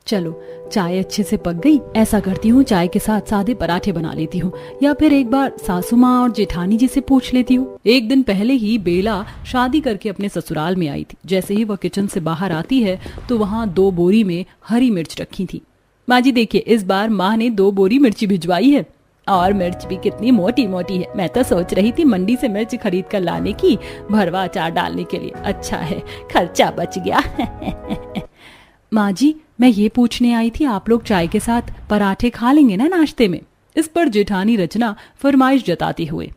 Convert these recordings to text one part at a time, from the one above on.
चलो चाय अच्छे से पक गई, ऐसा करती हूँ चाय के साथ सादे पराठे बना लेती हूँ, या फिर एक बार सासू माँ और जेठानी जी से पूछ लेती हूँ। एक दिन पहले ही बेला शादी करके अपने ससुराल में आई थी। जैसे ही वह किचन से बाहर आती है तो वहाँ 2 बोरी में हरी मिर्च रखी थी। माँ जी देखिए, इस बार माँ ने 2 बोरी मिर्ची भिजवाई है, और मिर्च भी कितनी मोटी मोटी है। मैं तो सोच रही थी मंडी से मिर्च खरीद कर लाने की, भरवा अचार डालने के लिए। अच्छा है खर्चा बच गया। माँ जी मैं ये पूछने आई थी, आप लोग चाय के साथ पराठे खा लेंगे ना नाश्ते में? इस पर जेठानी रचना फरमाइश जताते हुए,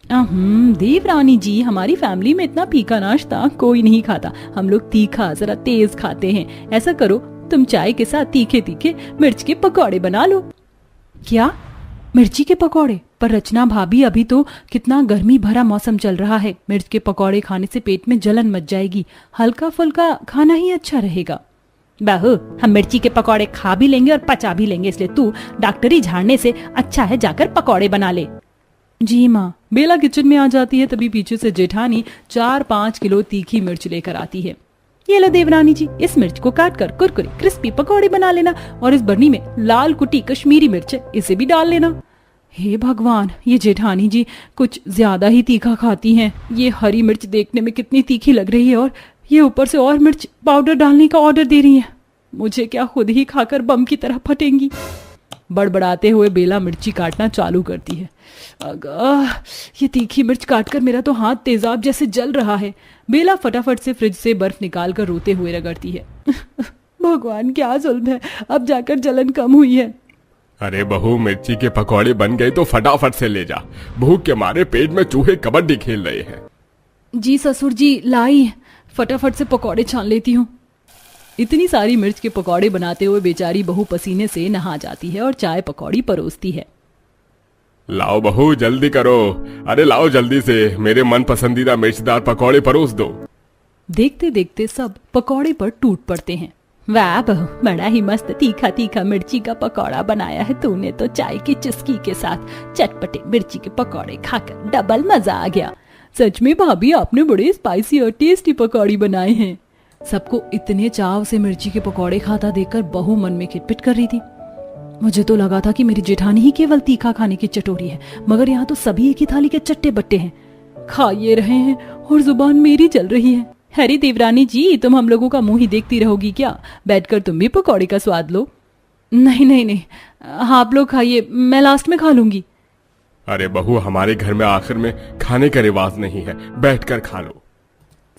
देवरानी जी, हमारी फैमिली में इतना फीका नाश्ता कोई नहीं खाता, हम लोग तीखा जरा तेज खाते हैं। ऐसा करो तुम चाय के साथ तीखे तीखे मिर्च के पकौड़े बना लो। क्या मिर्ची के पकौड़े? पर रचना भाभी अभी तो कितना गर्मी भरा मौसम चल रहा है, मिर्च के पकौड़े खाने से पेट में जलन मच जाएगी, हल्का फुल्का खाना ही अच्छा रहेगा। बहू हम मिर्ची के पकौड़े खा भी लेंगे और पचा भी लेंगे, इसलिए तू डॉक्टरी झाड़ने से अच्छा है जाकर पकौड़े बना ले। जी माँ। बेला किचन में आ जाती है, तभी पीछे से जेठानी 4-5 किलो तीखी मिर्च लेकर आती है। ये लो देवरानी जी, इस मिर्च को काट कर कुरकुरे क्रिस्पी पकौड़े बना लेना, और इस बरनी में लाल कुटी कश्मीरी मिर्च है, इसे भी डाल लेना। हे भगवान, ये जेठानी जी कुछ ज्यादा ही तीखा खाती हैं। ये हरी मिर्च देखने में कितनी तीखी लग रही है, और ये ऊपर से और मिर्च पाउडर डालने का ऑर्डर दे रही है। मुझे क्या खुद ही खाकर बम की तरह फटेंगी। बड़बड़ाते हुए बेला मिर्ची काटना चालू करती है। अगा, ये तीखी मिर्च काटकर मेरा तो हाथ तेजाब जैसे जल रहा है। बेला फटाफट से फ्रिज से बर्फ निकालकर रोते हुए रगड़ती है। भगवान क्या जुल्म है, अब जाकर जलन कम हुई है। अरे बहू, मिर्ची के पकौड़े बन गए तो फटाफट से ले जा, भूख के मारे पेट में चूहे कबड्डी खेल रहे हैं। जी ससुर जी लाई, फटाफट से पकौड़े छान लेती हूँ। इतनी सारी मिर्च के पकौड़े बनाते हुए बेचारी बहू पसीने से नहा जाती है और चाय पकौड़ी परोसती है। लाओ बहू जल्दी करो, अरे लाओ जल्दी से, मेरे मन पसंदीदा मिर्चदार पकौड़े परोस दो। देखते देखते सब पकौड़े पर टूट पड़ते हैं। वाह बहू, बड़ा ही मस्त तीखा तीखा मिर्ची का पकौड़ा बनाया है तूने तो। चाय की चुस्की के साथ चटपटे मिर्ची के पकौड़े खाकर डबल मजा आ गया। सच में भाभी, आपने बड़े स्पाइसी और टेस्टी पकौड़ी बनाए हैं। सबको इतने चाव से मिर्ची के पकौड़े खाता देखकर बहू मन में खिटपिट कर रही थी। मुझे तो लगा था कि मेरी जेठानी ही केवल तीखा खाने की चटोरी है, मगर यहाँ तो सभी एक ही थाली के चट्टे बट्टे हैं, खा ये रहे हैं और जुबान मेरी चल रही है। अरे देवरानी जी, तुम हम लोगों का मुंह ही देखती रहोगी क्या? बैठकर तुम भी पकौड़े का स्वाद लो। नहीं नहीं नहीं, आप लोग खाइए, मैं लास्ट में खा लूंगी। अरे बहू, हमारे घर में आखिर में खाने का रिवाज नहीं है, बैठकर खा लो।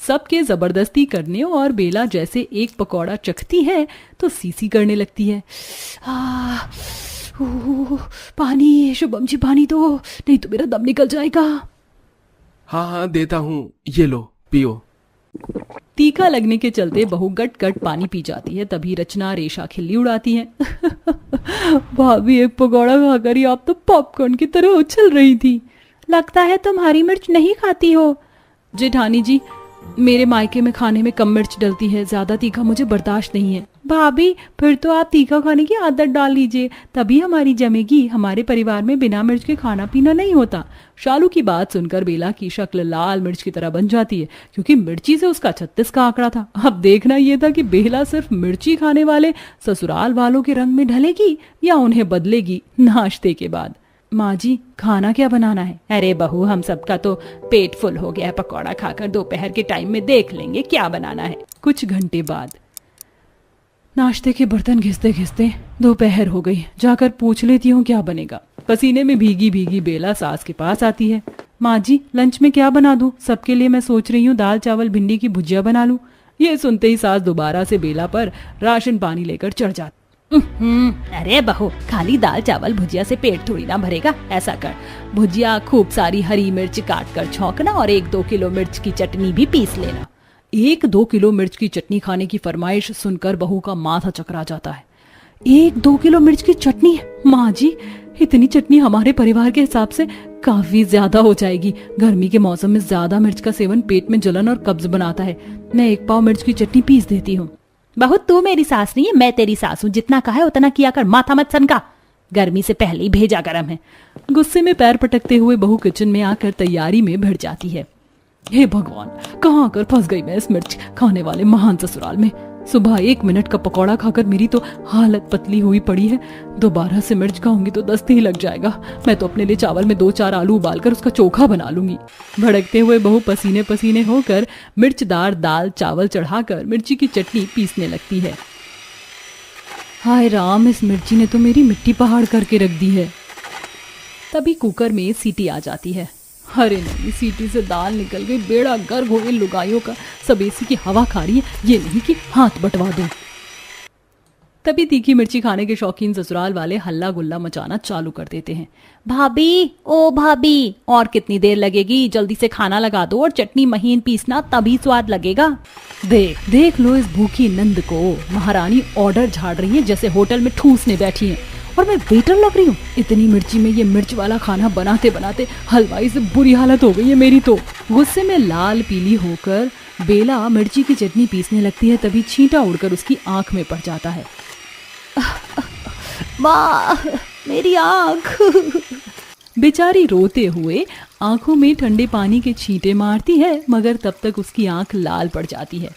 सबके जबरदस्ती करने और बेला जैसे एक पकौड़ा चखती है तो सीसी करने लगती है। पानी, शुभम जी पानी दो, नहीं तो मेरा दम निकल जाएगा। हाँ हाँ देता हूँ, ये लो पियो। तीखा लगने के चलते बहू गट गट पानी पी जाती है। तभी रचना रेशा खिल्ली उड़ाती है। भाभी, एक पकौड़ा खाकर ही आप तो पॉपकॉर्न की तरह उछल रही थी। लगता है तुम हरी मिर्च नहीं खाती हो। जेठानी जी, मेरे मायके में खाने में कम मिर्च डलती है, ज्यादा तीखा मुझे बर्दाश्त नहीं है। भाभी, फिर तो आप तीखा खाने की आदत डाल लीजिए, तभी हमारी जमेगी। हमारे परिवार में बिना मिर्च के खाना पीना नहीं होता। शालू की बात सुनकर बेला की शक्ल लाल मिर्च की तरह बन जाती है, क्योंकि मिर्ची से उसका 36 का आंकड़ा था। अब देखना यह था कि बेला सिर्फ मिर्ची खाने वाले ससुराल वालों के रंग में ढलेगी या उन्हें बदलेगी नाश्ते के बाद। माँ जी, खाना क्या बनाना है? अरे बहू, हम सबका तो पेट फुल हो गया है पकौड़ा खाकर, दोपहर के टाइम में देख लेंगे क्या बनाना है। कुछ घंटे बाद नाश्ते के बर्तन घिसते घिसते दोपहर हो गई। जाकर पूछ लेती हूँ क्या बनेगा। पसीने में भीगी भीगी बेला सास के पास आती है। माँ जी, लंच में क्या बना दूँ? सबके लिए मैं सोच रही हूँ दाल चावल भिंडी की भुजिया बना लूँ। ये सुनते ही सास दोबारा से बेला पर राशन पानी लेकर चढ़ जाती। अरे बहू, खाली दाल चावल भुजिया से पेट थोड़ी ना भरेगा। ऐसा कर, भुजिया खूब सारी हरी मिर्च काट कर छौंकना और 1-2 किलो मिर्च की चटनी भी पीस लेना। 1-2 किलो मिर्च की चटनी खाने की फरमाइश सुनकर बहू का माथा चकरा जाता है। 1-2 किलो मिर्च की चटनी? माँ जी, इतनी चटनी हमारे परिवार के हिसाब से काफी ज्यादा हो जाएगी। गर्मी के मौसम में ज्यादा मिर्च का सेवन पेट में जलन और कब्ज बनाता है। मैं 1 पाव मिर्च की चटनी पीस देती हूँ। बहुत, तू मेरी सास नहीं है, मैं तेरी सास हूँ। जितना कहा है उतना किया कर, माथा मत सनका, गर्मी से पहले ही भेजा गरम है। गुस्से में पैर पटकते हुए बहू किचन में आकर तैयारी में भिड़ जाती है। हे भगवान, कहाँ आकर फंस गई मैं इस मिर्च खाने वाले महान ससुराल में। सुबह 1 मिनट का पकौड़ा खाकर मेरी तो हालत पतली हुई पड़ी है। दोबारा से मिर्च खाऊंगी तो दस्त ही लग जाएगा। मैं तो अपने लिए चावल में 2-4 आलू उबालकर उसका चोखा बना लूंगी। भड़कते हुए बहू पसीने पसीने होकर मिर्चदार दाल चावल चढ़ाकर मिर्ची की चटनी पीसने लगती है। हाय राम, इस मिर्ची ने तो मेरी मिट्टी पहाड़ करके रख दी है। तभी कुकर में सीटी आ जाती है। अरे नहीं, सीटी से दाल निकल गई। बेड़ा गर्क हो गई लुगाइयों का। सब एसी की हवा खा रही है, ये नहीं कि हाथ बटवा दूं। तभी तीखी मिर्ची खाने के शौकीन ससुराल वाले हल्ला गुल्ला मचाना चालू कर देते हैं। भाभी, ओ भाभी, और कितनी देर लगेगी? जल्दी से खाना लगा दो और चटनी महीन पीसना, तभी स्वाद लगेगा। देख देख लो इस भूखी नंद को। महारानी ऑर्डर झाड़ रही है जैसे होटल में ठूसने बैठी है, और मैं वेटर लग रही हूँ। इतनी मिर्ची में ये मिर्च वाला खाना बनाते बनाते हलवाई से बुरी हालत हो गई है मेरी तो। गुस्से में लाल पीली होकर बेला मिर्ची की चटनी पीसने लगती है। तभी छींटा उड़कर उसकी आंख में पड़ जाता है। माँ, मेरी आंख। बेचारी रोते हुए आंखों में ठंडे पानी के छींटे मारती है, मगर तब तक उसकी आंख लाल पड़ जाती है।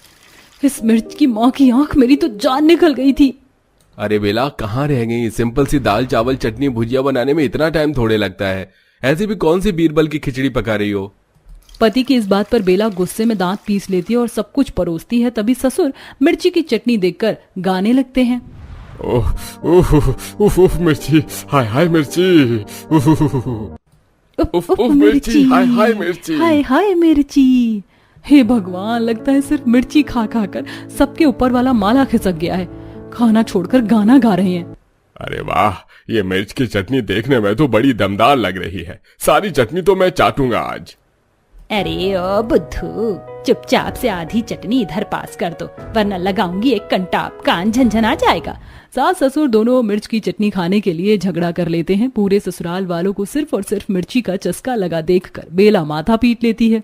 इस मिर्च की माँ की आंख, मेरी तो जान निकल गई थी। अरे बेला, कहाँ रह गई? सिंपल सी दाल चावल चटनी भुजिया बनाने में इतना टाइम थोड़े लगता है। ऐसे भी कौन सी बीरबल की खिचड़ी पका रही हो? पति की इस बात पर बेला गुस्से में दांत पीस लेती है और सब कुछ परोसती है। तभी ससुर मिर्ची की चटनी देखकर गाने लगते हैं। ओह ओह ओह ओह, मिर्ची, हाय हाय मिर्ची, उफ, उफ, मिर्ची, हाय हाय मिर्ची, हाय हाय मिर्ची। हे भगवान, लगता है सिर्फ मिर्ची खा खा कर सबके ऊपर वाला माला खिसक गया है। खाना छोड़कर गाना गा रहे हैं। अरे वाह, ये मिर्च की चटनी देखने में तो बड़ी दमदार लग रही है। सारी चटनी तो मैं चाटूंगा आज। अरे ओ बुद्धू, चुपचाप से आधी चटनी इधर पास कर दो, वरना लगाऊंगी एक कंटाप, कान झंझना जाएगा। सास ससुर दोनों मिर्च की चटनी खाने के लिए झगड़ा कर लेते हैं। पूरे ससुराल वालों को सिर्फ और सिर्फ मिर्ची का चस्का लगा देखकर बेला माथा पीट लेती है।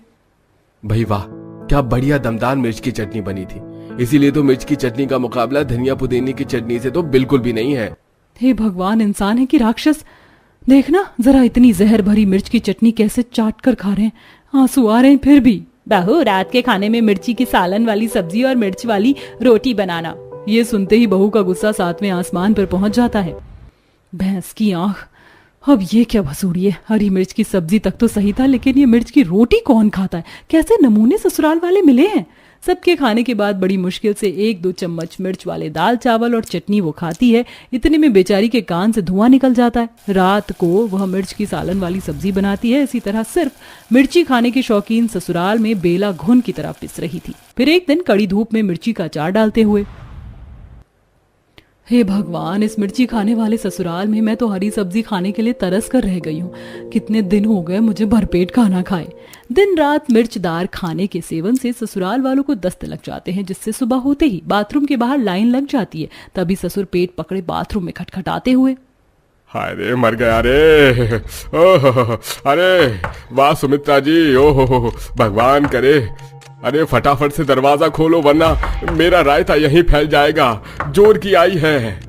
भाई वाह, क्या बढ़िया दमदार मिर्च की चटनी बनी थी। इसीलिए तो मिर्च की चटनी का मुकाबला धनिया पुदीने की चटनी से तो बिल्कुल भी नहीं है। हे भगवान, इंसान है कि राक्षस? देखना जरा, इतनी जहर भरी मिर्च की चटनी कैसे चाट कर खा रहे हैं। आंसू आ रहे हैं फिर भी। बहू, रात के खाने में मिर्ची की सालन वाली सब्जी और मिर्च वाली रोटी बनाना। ये सुनते ही बहू का गुस्सा 7वें आसमान पर पहुंच जाता है। भैंस की आंख, अब ये क्या भसूड़ी है? हरी मिर्च की सब्जी तक तो सही था, लेकिन ये मिर्च की रोटी कौन खाता है? कैसे नमूने ससुराल वाले मिले हैं? सबके खाने के बाद बड़ी मुश्किल से 1-2 चम्मच मिर्च वाले दाल चावल और चटनी वो खाती है। इतने में बेचारी के कान से धुआं निकल जाता है। रात को वह मिर्च की सालन वाली सब्जी बनाती है। इसी तरह सिर्फ मिर्ची खाने के शौकीन ससुराल में बेला घुन की तरह पिस रही थी। फिर एक दिन कड़ी धूप में मिर्ची का अचार डालते हुए, हे भगवान, इस मिर्ची खाने वाले ससुराल में मैं तो हरी सब्जी खाने के लिए तरस कर रह गई हूँ। कितने दिन हो गए मुझे भरपेट खाना खाए। दिन रात मिर्चदार खाने के सेवन से ससुराल वालों को दस्त लग जाते हैं, जिससे सुबह होते ही बाथरूम के बाहर लाइन लग जाती है। तभी ससुर पेट पकड़े बाथरूम में खटखटाते हुए, हाय रे, मर गया रे। ओह, अरे वाह सुमित्रा जी, ओह भगवान करे। अरे फटाफट से दरवाजा खोलो, वरना मेरा रायता यहीं फैल जाएगा। जोर की आई है।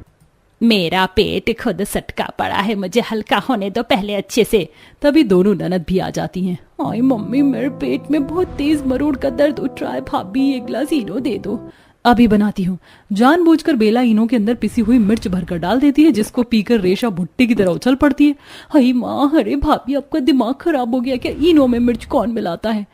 मेरा पेट खुद सटका पड़ा है, मुझे हल्का होने दो पहले अच्छे से। तभी दोनों ननद भी आ जाती हैं। आई मम्मी, मेरे पेट में बहुत तेज मरोड़ का दर्द उठ रहा है। भाभी, एक गिलास इनो दे दो। अभी बनाती हूँ। जानबूझकर बेला इनो के अंदर पिसी हुई मिर्च भरकर डाल देती है, जिसको पीकर रेशा भुट्टे की तरह उछल पड़ती है। हाय माँ, अरे भाभी, आपका दिमाग खराब हो गया क्या? इनो में मिर्च कौन मिलाता है?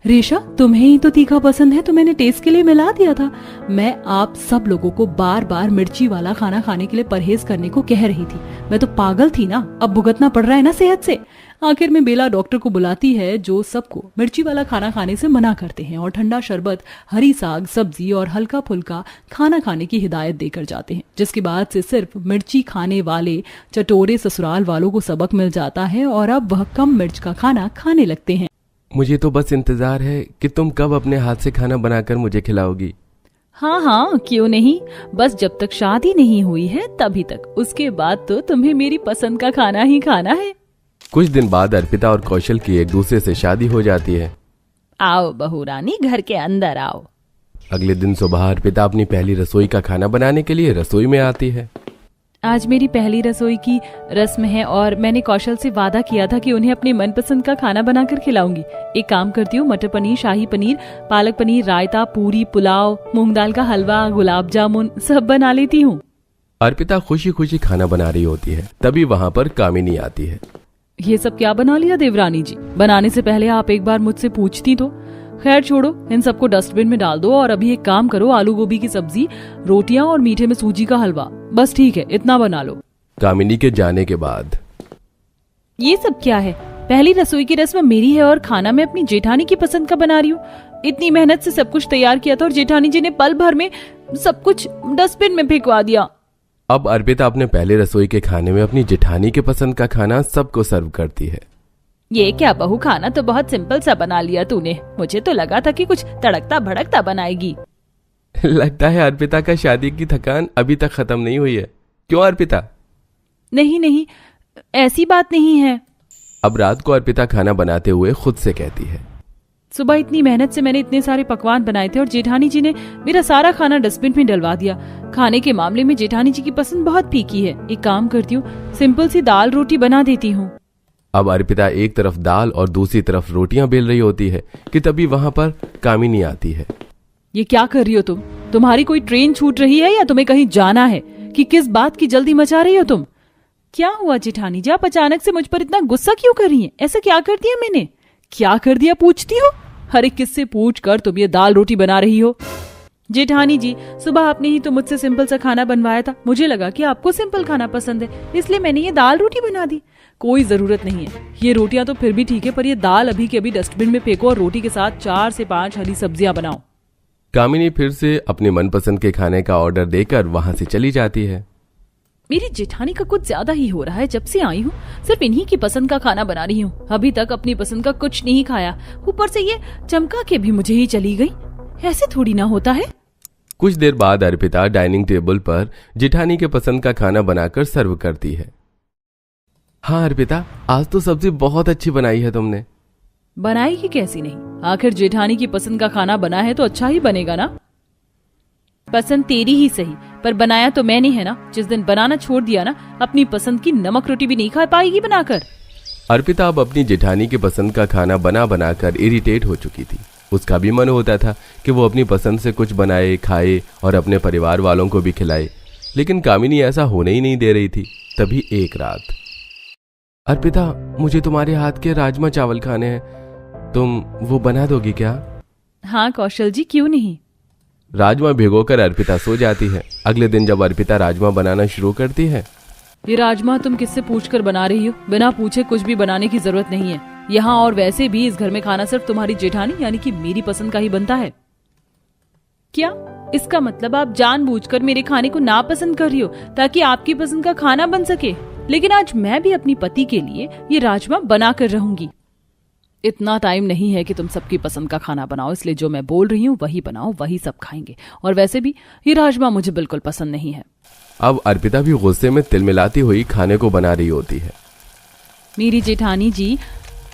रेशा, तुम्हें ही तो तीखा पसंद है, तो मैंने टेस्ट के लिए मिला दिया था। मैं आप सब लोगों को बार बार मिर्ची वाला खाना खाने के लिए परहेज करने को कह रही थी। मैं तो पागल थी ना, अब भुगतना पड़ रहा है ना सेहत से। आखिर में बेला डॉक्टर को बुलाती है, जो सबको मिर्ची वाला खाना खाने से मना करते हैं और ठंडा शरबत, हरी साग सब्जी और हल्का फुल्का खाना खाने की हिदायत देकर जाते हैं। जिसके बाद से सिर्फ मिर्ची खाने वाले चटोरे ससुराल वालों को सबक मिल जाता है और अब वह कम मिर्च का खाना खाने लगते हैं। मुझे तो बस इंतजार है कि तुम कब अपने हाथ से खाना बनाकर मुझे खिलाओगी। हाँ हाँ, क्यों नहीं। बस जब तक शादी नहीं हुई है तभी तक। उसके बाद तो तुम्हें मेरी पसंद का खाना ही खाना है। कुछ दिन बाद अर्पिता और कौशल की एक दूसरे से शादी हो जाती है। आओ बहू रानी, घर के अंदर आओ। अगले दिन सुबह अर्पिता अपनी पहली रसोई का खाना बनाने के लिए रसोई में आती है। आज मेरी पहली रसोई की रस्म है और मैंने कौशल से वादा किया था कि उन्हें अपने मनपसंद का खाना बनाकर खिलाऊंगी। एक काम करती हूँ, मटर पनीर, शाही पनीर, पालक पनीर, रायता, पूरी, पुलाव, मूंग दाल का हलवा, गुलाब जामुन सब बना लेती हूँ। अर्पिता खुशी खुशी खाना बना रही होती है, तभी वहाँ पर कामिनी आती है। ये सब क्या बना लिया देवरानी जी? बनाने से पहले आप एक बार मुझसे पूछती तो। खैर छोड़ो, इन सबको डस्टबिन में डाल दो और अभी एक काम करो, आलू गोभी की सब्जी, रोटियां और मीठे में सूजी का हलवा, बस ठीक है, इतना बना लो। कामिनी के जाने के बाद ये सब क्या है? पहली रसोई की रस्म मेरी है और खाना मैं अपनी जेठानी की पसंद का बना रही हूँ। इतनी मेहनत से सब कुछ तैयार किया था और जेठानी जी ने पल भर में सब कुछ डस्टबिन में फेंकवा दिया। अब अर्पिता अपने पहले रसोई के खाने में अपनी जेठानी के पसंद का खाना सबको सर्व करती है। ये क्या बहू, खाना तो बहुत सिंपल सा बना लिया तूने। मुझे तो लगा था कि कुछ तड़कता भड़कता बनाएगी। लगता है अर्पिता का शादी की थकान अभी तक खत्म नहीं हुई है। क्यों अर्पिता? नहीं नहीं, ऐसी बात नहीं है। अब रात को अर्पिता खाना बनाते हुए खुद से कहती है, सुबह इतनी मेहनत से मैंने इतने सारे पकवान बनाए थे और जेठानी जी ने मेरा सारा खाना डस्टबिन में डलवा दिया। खाने के मामले में जेठानी जी की पसंद बहुत फीकी है। एक काम करती हूँ, सिंपल सी दाल रोटी बना देती हूँ। अब अर्पिता एक तरफ दाल और दूसरी तरफ रोटियां बेल रही होती है कि तभी वहां पर कामिनी आती है। ये क्या कर रही हो तुम? तुम्हारी कोई ट्रेन छूट रही है या तुम्हें कहीं जाना है कि किस बात की जल्दी मचा रही हो तुम? क्या हुआ जेठानी जी, आप अचानक से मुझ पर इतना गुस्सा क्यों कर रही हैं? ऐसा क्या कर दिया मैंने? क्या कर दिया पूछती हो? हर एक किससे पूछ कर तुम ये दाल रोटी बना रही हो? जेठानी जी, सुबह आपने ही तो मुझसे सिंपल सा खाना बनवाया था। मुझे लगा कि आपको सिंपल खाना पसंद है, इसलिए मैंने ये दाल रोटी बना दी। कोई जरूरत नहीं है। ये रोटियां तो फिर भी ठीक है, पर ये दाल अभी के अभी डस्टबिन में फेंको और रोटी के साथ 4 से 5 हरी सब्जियां बनाओ। कामिनी फिर से अपने मनपसंद के खाने का ऑर्डर देकर वहां से चली जाती है। मेरी जेठानी का कुछ ज्यादा ही हो रहा है। जब से आई हूँ सिर्फ इन्हीं की पसंद का खाना बना रही हूँ। अभी तक अपनी पसंद का कुछ नहीं खाया, ऊपर से ये चमका के भी मुझे ही चली गई। ऐसे थोड़ी ना होता है। कुछ देर बाद अर्पिता डाइनिंग टेबल पर जेठानी के पसंद का खाना बनाकर सर्व करती है। हाँ अर्पिता, आज तो सब्जी बहुत अच्छी बनाई है तुमने। बनाई ही कैसी नहीं, आखिर जेठानी की पसंद का खाना बना है तो अच्छा ही बनेगा ना। पसंद तेरी ही सही, पर बनाया तो मैंने है ना। जिस दिन बनाना छोड़ दिया ना, अपनी पसंद की नमक रोटी भी नहीं खा पाएगी बनाकर। अर्पिता अब अपनी जेठानी के पसंद का खाना बना बनाकर इरिटेट हो चुकी थी। उसका भी मन होता था कि वो अपनी पसंद से कुछ बनाए, खाए और अपने परिवार वालों को भी खिलाए, लेकिन कामिनी ऐसा होने ही नहीं दे रही थी। तभी एक रात, अर्पिता मुझे तुम्हारे हाथ के राजमा चावल खाने हैं, तुम वो बना दोगी क्या? हाँ कौशल जी, क्यों नहीं। राजमा भिगोकर अर्पिता सो जाती है। अगले दिन जब अर्पिता राजमा बनाना शुरू करती है, ये राजमा तुम किससे पूछकर बना रही हो? बिना पूछे कुछ भी बनाने की जरूरत नहीं है यहाँ, और वैसे भी इस घर में खाना सिर्फ तुम्हारी जेठानी यानी कि मेरी पसंद का ही बनता है। क्या इसका मतलब आप जानबूझकर मेरे खाने को नापसंद कर रही हो ताकि आपकी पसंद का खाना बन सके? लेकिन आज मैं भी अपनी पति के लिए ये राजमा बना कर रहूंगी। इतना टाइम नहीं है कि तुम सबकी पसंद का खाना बनाओ, इसलिए जो मैं बोल रही हूँ वही बनाओ, वही सब खाएंगे। और वैसे भी ये राजमा मुझे बिल्कुल पसंद नहीं है। अब अर्पिता भी गुस्से में तिलमिलाती हुई खाने को बना रही होती है। मेरी जेठानी जी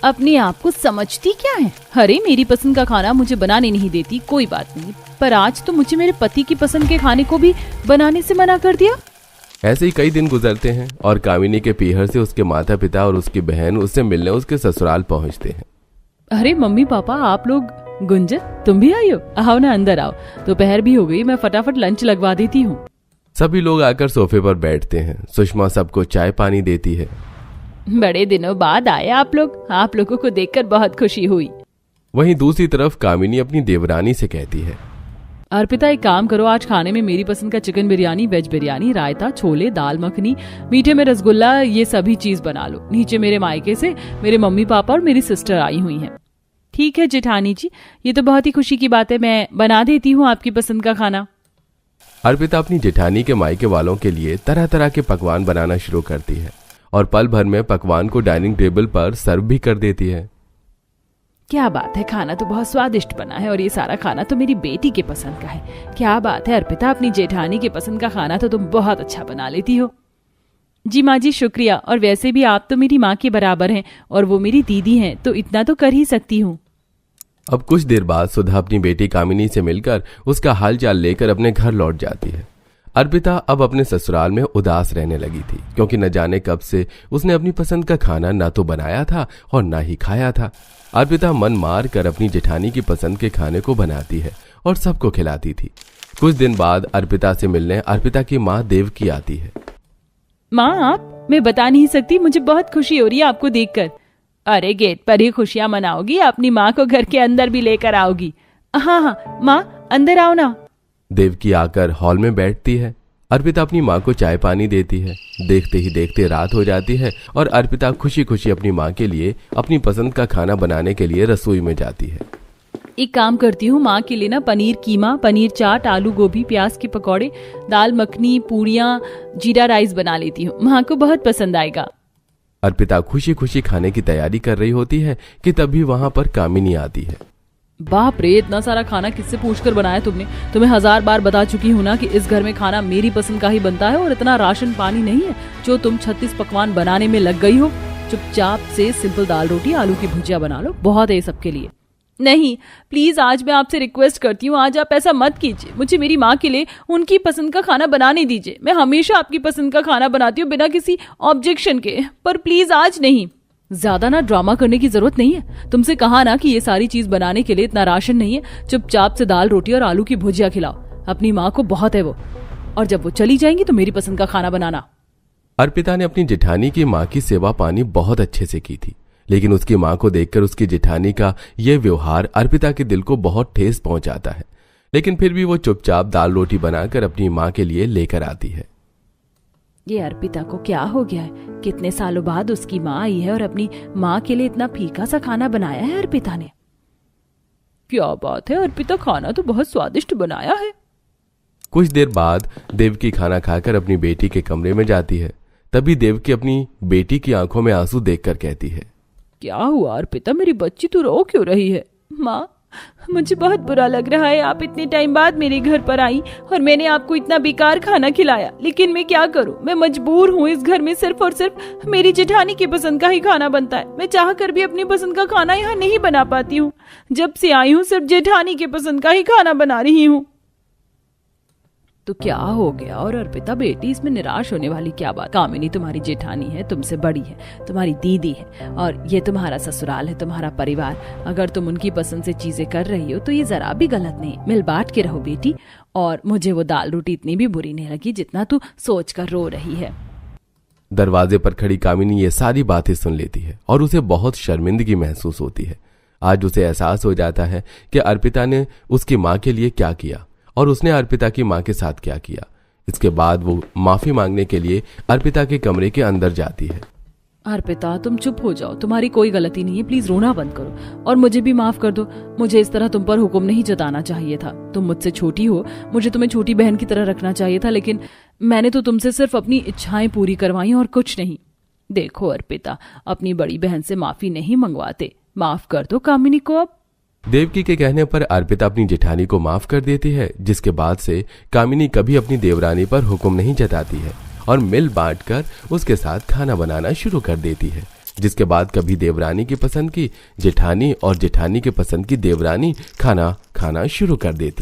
अपने आप को समझती क्या है? अरे मेरी पसंद का खाना मुझे बनाने नहीं देती, कोई बात नहीं, पर आज तो मुझे मेरे पति की पसंद के खाने को भी बनाने से मना कर दिया। ऐसे ही कई दिन गुजरते हैं और कामिनी के पीहर से उसके माता पिता और उसकी बहन उससे मिलने उसके ससुराल पहुंचते हैं। अरे मम्मी पापा, आप लोग, गुंजन तुम भी आई हो? आओ ना, अंदर आओ। दोपहर भी हो गई, मैं फटाफट लंच लगवा देती हूँ। सभी लोग आकर सोफे पर बैठते हैं। सुषमा सबको चाय पानी देती है। बड़े दिनों बाद आए आप लोग, आप लोगों को देखकर बहुत खुशी हुई। वहीं दूसरी तरफ कामिनी अपनी देवरानी से कहती है, अर्पिता एक काम करो, आज खाने में मेरी पसंद का चिकन बिरयानी, वेज बिरयानी, रायता, छोले, दाल मखनी, मीठे में रसगुल्ला, ये सभी चीज बना लो। नीचे मेरे मायके से मेरे मम्मी पापा और मेरी सिस्टर आई हुई हैं। ठीक है जेठानी जी, ये तो बहुत ही खुशी की बात है, मैं बना देती हूँ आपकी पसंद का खाना। अर्पिता अपनी जेठानी के मायके वालों के लिए तरह तरह के पकवान बनाना शुरू करती है और पल भर में पकवान को डाइनिंग टेबल पर सर्व भी कर देती है। क्या बात है, खाना तो बहुत स्वादिष्ट बना है और ये सारा खाना तो मेरी बेटी के पसंद का है। क्या बात है अर्पिता, अपनी जेठानी के पसंद का खाना तो तुम बहुत अच्छा बना लेती हो। जी माँ जी शुक्रिया, और वैसे भी आप तो मेरी माँ के बराबर हैं और वो मेरी दीदी हैं, तो इतना तो कर ही सकती हूँ। अब कुछ देर बाद सुधा अपनी बेटी कामिनी से मिलकर उसका हालचाल लेकर अपने घर लौट जाती है। अर्पिता अब अपने ससुराल में उदास रहने लगी थी, क्योंकि न जाने कब से उसने अपनी पसंद का खाना ना तो बनाया था और ना ही खाया था। अर्पिता मन मार कर अपनी जेठानी की पसंद के खाने को बनाती है और सबको खिलाती थी। कुछ दिन बाद अर्पिता से मिलने अर्पिता की माँ देवकी आती है। माँ आप, मैं बता नहीं सकती, मुझे बहुत खुशी हो रही है आपको देखकर। अरे गेट पर ही खुशियां मनाओगी, अपनी माँ को घर के अंदर भी लेकर आओगी। हाँ हाँ माँ, अंदर आओ ना। देवकी आकर हॉल में बैठती है। अर्पिता अपनी माँ को चाय पानी देती है। देखते ही देखते रात हो जाती है और अर्पिता खुशी खुशी अपनी माँ के लिए अपनी पसंद का खाना बनाने के लिए रसोई में जाती है। एक काम करती हूँ, माँ के लिए ना पनीर कीमा, पनीर चाट, आलू गोभी, प्याज के पकौड़े, दाल मखनी, पूड़ियाँ, जीरा राइस बना लेती हूँ, माँ को बहुत पसंद आएगा। अर्पिता खुशी खुशी खाने की तैयारी कर रही होती है कि तभी वहां पर कामिनी आती है। बाप रे, इतना सारा खाना किससे पूछकर बनाया तुमने? तुम्हें 1000 बार बता चुकी हूँ ना कि इस घर में खाना मेरी पसंद का ही बनता है और इतना राशन पानी नहीं है जो तुम 36 पकवान बनाने में लग गई हो। चुपचाप से सिंपल दाल रोटी, आलू की भुजिया बना लो, बहुत है सबके लिए। नहीं प्लीज, आज मैं आपसे रिक्वेस्ट करती हूँ, आज आप ऐसा मत कीजिए, मुझे मेरी माँ के लिए उनकी पसंद का खाना बनाने दीजिए। मैं हमेशा आपकी पसंद का खाना बनाती हूँ बिना किसी ऑब्जेक्शन के, पर प्लीज आज नहीं। ज्यादा ना ड्रामा करने की जरूरत नहीं है, तुमसे कहा ना कि ये सारी चीज बनाने के लिए इतना राशन नहीं है। चुपचाप से दाल रोटी और आलू की भुजिया खिलाओ, अपनी माँ को बहुत है वो, और जब वो चली जाएंगी तो मेरी पसंद का खाना बनाना। अर्पिता ने अपनी जेठानी की माँ की सेवा पानी बहुत अच्छे से की थी, लेकिन उसकी माँ को देखकर उसकी जेठानी का यह व्यवहार अर्पिता के दिल को बहुत ठेस पहुंचाता है। लेकिन फिर भी वो चुपचाप दाल रोटी बनाकर अपनी माँ के लिए लेकर आती है। ये अर्पिता को क्या हो गया है? कितने सालों बाद उसकी माँ आई है और अपनी माँ के लिए इतना फीका सा खाना बनाया है अर्पिता ने। क्या बात है, अर्पिता खाना तो बहुत स्वादिष्ट बनाया है। कुछ देर बाद देवकी खाना खाकर अपनी बेटी के कमरे में जाती है। तभी देवकी अपनी बेटी की आंखों में आंसू देखकर कहती है, क्या हुआ अर्पिता, मेरी बच्ची तू रो क्यों रही है? माँ, मुझे बहुत बुरा लग रहा है, आप इतने टाइम बाद मेरे घर पर आई और मैंने आपको इतना बेकार खाना खिलाया, लेकिन मैं क्या करूं, मैं मजबूर हूँ। इस घर में सिर्फ और सिर्फ मेरी जेठानी की पसंद का ही खाना बनता है। मैं चाह कर भी अपनी पसंद का खाना यहाँ नहीं बना पाती हूँ। जब से आई हूँ सिर्फ जेठानी की पसंद का ही खाना बना रही हूँ। तो क्या हो गया? और अर्पिता बेटी, इसमें निराश होने वाली क्या बात? कामिनी तुम्हारी जेठानी है, तुमसे बड़ी है, तुम्हारी दीदी है, और ये तुम्हारा ससुराल है, तुम्हारा परिवार। अगर तुम उनकी पसंद से चीजें कर रही हो तो ये जरा भी गलत नहीं। मिल बांट के रहो बेटी। और मुझे वो दाल रोटी इतनी भी बुरी नहीं लगी जितना तू सोच कर रो रही है। दरवाजे पर खड़ी कामिनी ये सारी बातें सुन लेती है और उसे बहुत शर्मिंदगी महसूस होती है। आज उसे एहसास हो जाता है कि अर्पिता ने उसकी माँ के लिए क्या किया और उसने अर्पिता की माँ के साथ क्या किया। इसके बाद वो माफी मांगने के लिए अर्पिता के कमरे के अंदर जाती है। अर्पिता तुम चुप हो जाओ, तुम्हारी कोई गलती नहीं है, प्लीज रोना बंद करो और मुझे भी माफ कर दो। मुझे इस तरह तुम पर हुक्म नहीं जताना चाहिए था। तुम मुझसे छोटी हो, मुझे तुम्हें छोटी बहन की तरह रखना चाहिए था, लेकिन मैंने तो तुमसे सिर्फ अपनी इच्छाएं पूरी करवाई और कुछ नहीं। देखो अर्पिता, अपनी बड़ी बहन से माफी नहीं मंगवाते, माफ कर दो कामिनी को। अब देवकी के कहने पर अर्पिता अपनी जेठानी को माफ कर देती है, जिसके बाद से कामिनी कभी अपनी देवरानी पर हुक्म नहीं जताती है और मिल बांटकर उसके साथ खाना बनाना शुरू कर देती है। जिसके बाद कभी देवरानी की पसंद की जेठानी और जेठानी के पसंद की देवरानी खाना खाना शुरू कर देती है।